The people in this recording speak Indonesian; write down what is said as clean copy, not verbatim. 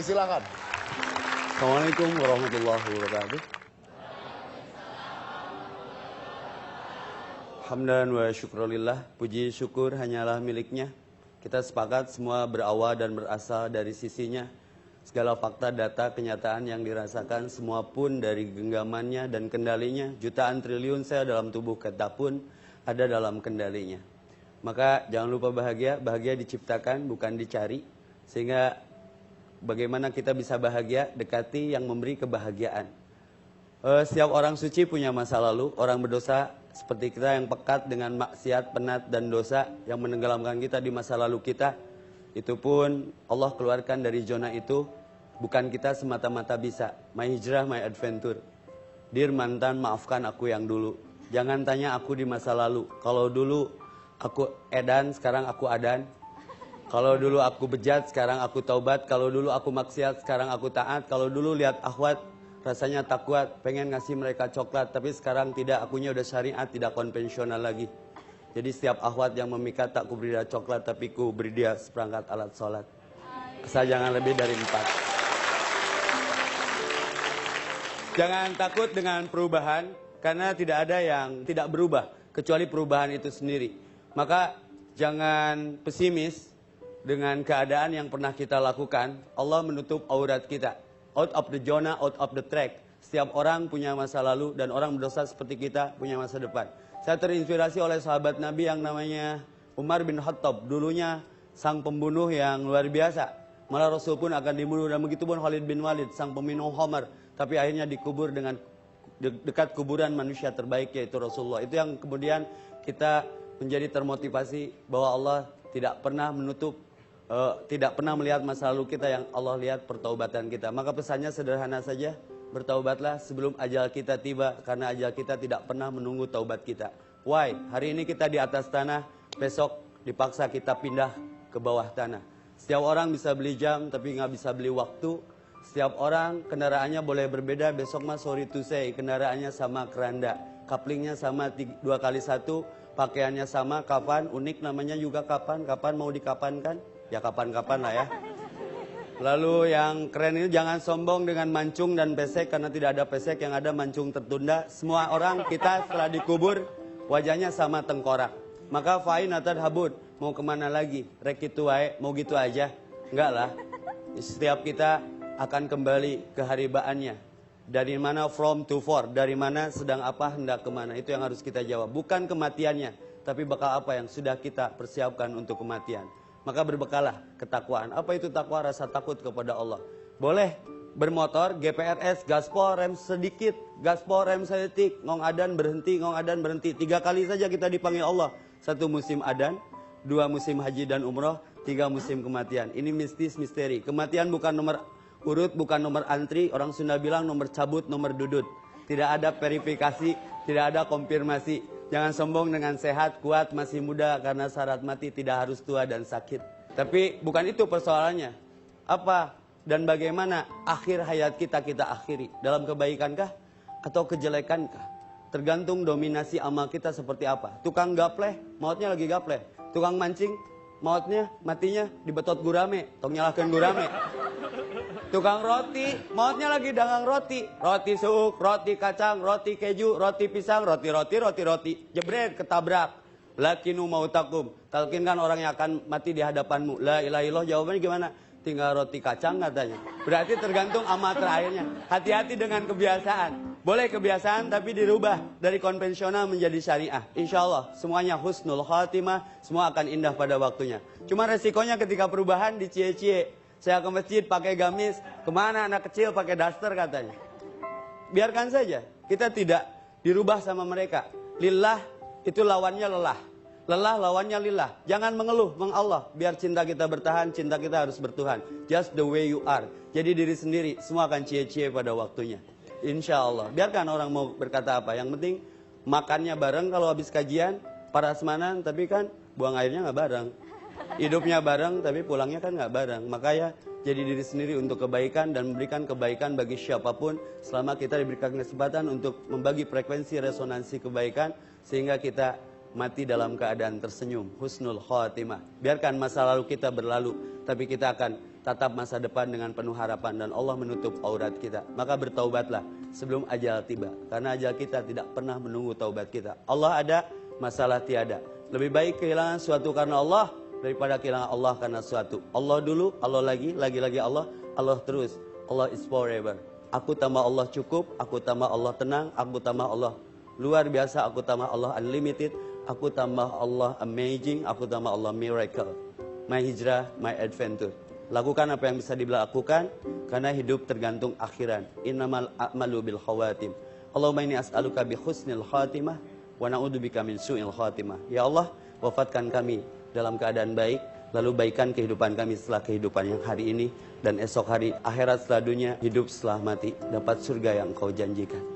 silakan. Assalamualaikum warahmatullahi wabarakatuh. Hamdan wa syukrulillah, puji syukur hanyalah miliknya. Kita sepakat semua berawal dan berasal dari sisinya. Segala fakta, data, kenyataan yang dirasakan semua pun dari genggamannya dan kendalinya. Jutaan triliun sel dalam tubuh kita pun ada dalam kendalinya. Maka jangan lupa bahagia, bahagia diciptakan bukan dicari. Sehingga bagaimana kita bisa bahagia, dekati yang memberi kebahagiaan. Setiap orang suci punya masa lalu, orang berdosa seperti kita yang pekat dengan maksiat, penat, dan dosa yang menenggelamkan kita di masa lalu kita. Itu pun Allah keluarkan dari zona itu, bukan kita semata-mata bisa. My hijrah, my adventure. Dear mantan, maafkan aku yang dulu. Jangan tanya aku di masa lalu. Kalau dulu aku edan, sekarang aku adan. Kalau dulu aku bejat, sekarang aku taubat. Kalau dulu aku maksiat, sekarang aku taat. Kalau dulu lihat akhwat, rasanya tak kuat, pengen ngasih mereka coklat. Tapi sekarang tidak, akunya udah syariat, tidak konvensional lagi. Jadi setiap akhwat yang memikat, tak kuberi dia coklat, tapi ku beri dia seperangkat alat sholat. Kesayangan lebih dari 4. Jangan takut dengan perubahan, karena tidak ada yang tidak berubah, kecuali perubahan itu sendiri. Maka jangan pesimis dengan keadaan yang pernah kita lakukan. Allah menutup aurat kita. Out of the zona, out of the track. Setiap orang punya masa lalu dan orang berdosa seperti kita punya masa depan. Saya terinspirasi oleh sahabat Nabi yang namanya Umar bin Khattab. Dulunya sang pembunuh yang luar biasa. Malah Rasul pun akan dibunuh, dan begitu pun Khalid bin Walid, sang peminum khamar. Tapi akhirnya dikubur dengan dekat kuburan manusia terbaik, yaitu Rasulullah. Itu yang kemudian kita menjadi termotivasi bahwa Allah tidak pernah menutup, tidak pernah melihat masa lalu kita, yang Allah lihat pertaubatan kita. Maka pesannya sederhana saja, bertaubatlah sebelum ajal kita tiba, karena ajal kita tidak pernah menunggu taubat kita. Why? Hari ini kita di atas tanah, besok dipaksa kita pindah ke bawah tanah. Setiap orang bisa beli jam, tapi nggak bisa beli waktu. Setiap orang kendaraannya boleh berbeda, besok mah sorry to say, kendaraannya sama keranda, kaplingnya sama 2x1, pakaiannya sama, kapan, unik namanya juga kapan mau dikapankan? Ya kapan-kapan lah ya. Lalu yang keren ini, jangan sombong dengan mancung dan pesek, karena tidak ada pesek, yang ada mancung tertunda. Semua orang kita setelah dikubur, wajahnya sama tengkorak. Maka fa'in atad habud, mau kemana lagi? Rek itu wae, mau gitu aja? Enggak lah. Setiap kita akan kembali ke haribaannya. Dari mana from to for, dari mana sedang apa hendak kemana, itu yang harus kita jawab. Bukan kematiannya, tapi bakal apa yang sudah kita persiapkan untuk kematian. Maka berbekalah ketakwaan. Apa itu takwa? Rasa takut kepada Allah. Boleh bermotor, GPRS, gaspol, rem sedikit, gaspol, rem sedetik, ngong adan berhenti, ngong adan berhenti. 3 kali saja kita dipanggil Allah. 1 musim adan, 2 musim haji dan umroh, 3 musim kematian. Ini mistis, misteri. Kematian bukan nomor urut, bukan nomor antri. Orang Sunda bilang nomor cabut, nomor dudut. Tidak ada verifikasi, tidak ada konfirmasi. Jangan sombong dengan sehat, kuat, masih muda, karena syarat mati tidak harus tua dan sakit. Tapi bukan itu persoalannya. Apa dan bagaimana akhir hayat kita akhiri? Dalam kebaikankah atau kejelekankah? Tergantung dominasi amal kita seperti apa. Tukang gapleh, mautnya lagi gapleh. Tukang mancing, matinya dibetot gurame, tong nyalahkan gurame. Tukang roti, mautnya lagi dagang roti. Roti suuk, roti kacang, roti keju, roti pisang, roti. Jebret, ketabrak. Lakinu mautakum. Talkinkan orang yang akan mati di hadapanmu. La ilaha illallah, jawabannya gimana? Tinggal roti kacang katanya. Berarti tergantung amal terakhirnya. Hati-hati dengan kebiasaan. Boleh kebiasaan tapi dirubah dari konvensional menjadi syariah. Insya Allah semuanya husnul khatimah, semua akan indah pada waktunya. Cuma resikonya ketika perubahan dicie-cie. Saya ke masjid pakai gamis, kemana anak kecil pakai daster katanya. Biarkan saja, kita tidak dirubah sama mereka. Lillah itu lawannya lelah. Lelah lawannya lillah. Jangan mengeluh, mengallah. Biar cinta kita bertahan, cinta kita harus bertuhan. Just the way you are. Jadi diri sendiri, semua akan cie-cie pada waktunya. Insya Allah. Biarkan orang mau berkata apa. Yang penting makannya bareng kalau habis kajian, parasmanan, tapi kan buang airnya nggak bareng. Hidupnya bareng, tapi pulangnya kan nggak bareng. Maka ya, jadi diri sendiri untuk kebaikan dan memberikan kebaikan bagi siapapun selama kita diberikan kesempatan untuk membagi frekuensi resonansi kebaikan sehingga kita mati dalam keadaan tersenyum, husnul khatimah. Biarkan masa lalu kita berlalu, tapi kita akan tatap masa depan dengan penuh harapan dan Allah menutup aurat kita. Maka bertaubatlah sebelum ajal tiba. Karena ajal kita tidak pernah menunggu taubat kita. Allah ada, masalah tiada. Lebih baik kehilangan suatu karena Allah daripada kehilangan Allah karena suatu. Allah dulu, Allah lagi Allah, Allah terus. Allah is forever. Aku tambah Allah cukup, aku tambah Allah tenang, aku tambah Allah luar biasa, aku tambah Allah unlimited, aku tambah Allah amazing, aku tambah Allah miracle. My hijrah, my adventure. Lakukan apa yang bisa dilakukan, karena hidup tergantung akhiran. Innamal a'malu bil khawatim. Allahumma inni as'aluka bi husnil khatimah wa na'udzubika min su'il khatimah. Ya Allah, wafatkan kami dalam keadaan baik, lalu baikkan kehidupan kami setelah kehidupan yang hari ini dan esok hari, akhirat setelah dunia, hidup setelah mati, dapat surga yang Engkau janjikan.